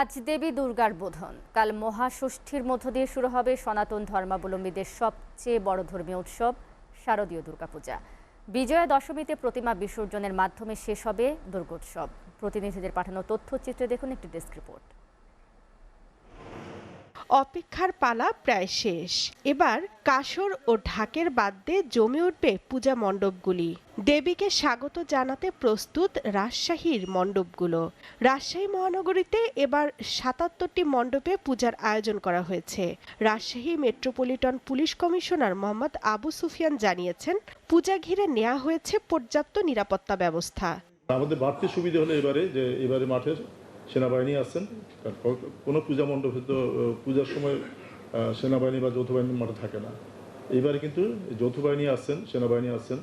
আজ দেবী দুর্গার বোধন। কাল মহাষষ্ঠীর মধ্য দিয়ে শুরু হবে সনাতন ধর্মাবলম্বীদের সবচেয়ে বড় ধর্মীয় উৎসব শারদীয় দুর্গাপূজা। বিজয়া দশমীতে প্রতিমা বিসর্জনের মাধ্যমে শেষ হবে দুর্গোৎসব। প্রতিনিধিদের পাঠানো তথ্যচিত্রে দেখুন একটি ডেস্ক রিপোর্ট। অপেক্ষার পালা প্রায় শেষ। এবার কাসর ও ঢাকের বাদ্যে জমে উঠবে পূজা মণ্ডপগুলি। দেবীকে স্বাগত জানাতে প্রস্তুত রাজশাহীর মণ্ডপগুলো। রাজশাহী মহানগরীতে এবার ৭৭টি মণ্ডপে পূজার আয়োজন করা হয়েছে। Rajshahi metropolitan police commissioner Mohammad Abu Sufian জানিয়েছেন, পূজা ঘিরে নেওয়া হয়েছে পর্যাপ্ত নিরাপত্তা ব্যবস্থা। আমাদের বাড়তি সুবিধা হলো এবারে মাঠের সেনাবাহিনী আছেন। কোনো পূজা মণ্ডপে তো পূজার সময় সেনাবাহিনী বা যৌথ বাহিনী মাঠে থাকে না। এবারে কিন্তু যৌথ বাহিনী আছেন, সেনাবাহিনী আছেন,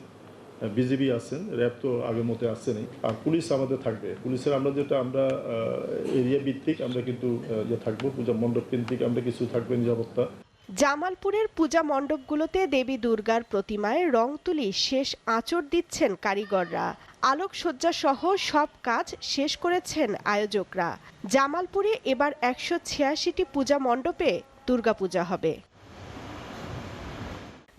বিজিবি আছেন, র্যাব তো আগের মতো আসছেনই। আর পুলিশ আমাদের থাকবে। পুলিশের আমরা এরিয়া ভিত্তিক আমরা কিন্তু থাকবো, পূজা মণ্ডপ কেন্দ্রিক আমরা কিছু থাকবে নিরাপত্তা। জামালপুরের পূজা মণ্ডপগুলোতে দেবী দুর্গার প্রতিমায় রং তুলি শেষ আঁচড় দিচ্ছেন কারিগররা। আলোকসজ্জা সহ সব কাজ শেষ করেছেন আয়োজকরা। জামালপুরে এবার ১৮৬টি পূজা মণ্ডপে দুর্গাপূজা হবে।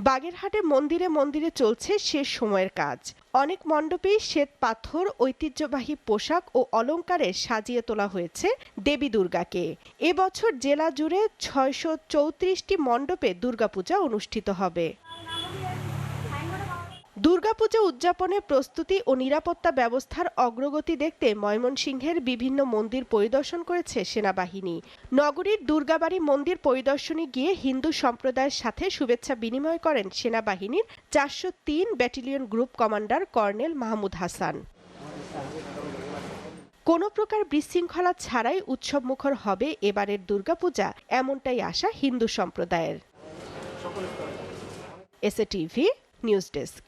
বাগেরহাটে মন্দিরে মন্দিরে চলছে শেষ সময়ের কাজ। অনেক মণ্ডপেই শ্বেত পাথর, ঐতিহ্যবাহী পোশাক ও অলংকারে সাজিয়ে তোলা হয়েছে দেবী দুর্গাকে। এবছর জেলা জুড়ে ৬৩৪টি মণ্ডপে দুর্গাপূজা অনুষ্ঠিত হবে। দুর্গাপূজা উদযাপনে প্রস্তুতি ও নিরাপত্তা ব্যবস্থার অগ্রগতি দেখতে ময়মনসিংহের বিভিন্ন মন্দির পরিদর্শন করেছে সেনাবাহিনী। নগরীর দুর্গাবাড়ি মন্দির পরিদর্শনে গিয়ে হিন্দু সম্প্রদায়ের সাথে শুভেচ্ছা বিনিময় করেন সেনাবাহিনীর ৪০৩ battalion group commander colonel Mahmud Hasan. কোনো প্রকার বিশৃঙ্খলা ছাড়াই উৎসবমুখর হবে এবারের দুর্গাপূজা, এমনটাই আশা হিন্দু সম্প্রদায়ের। SATV news desk.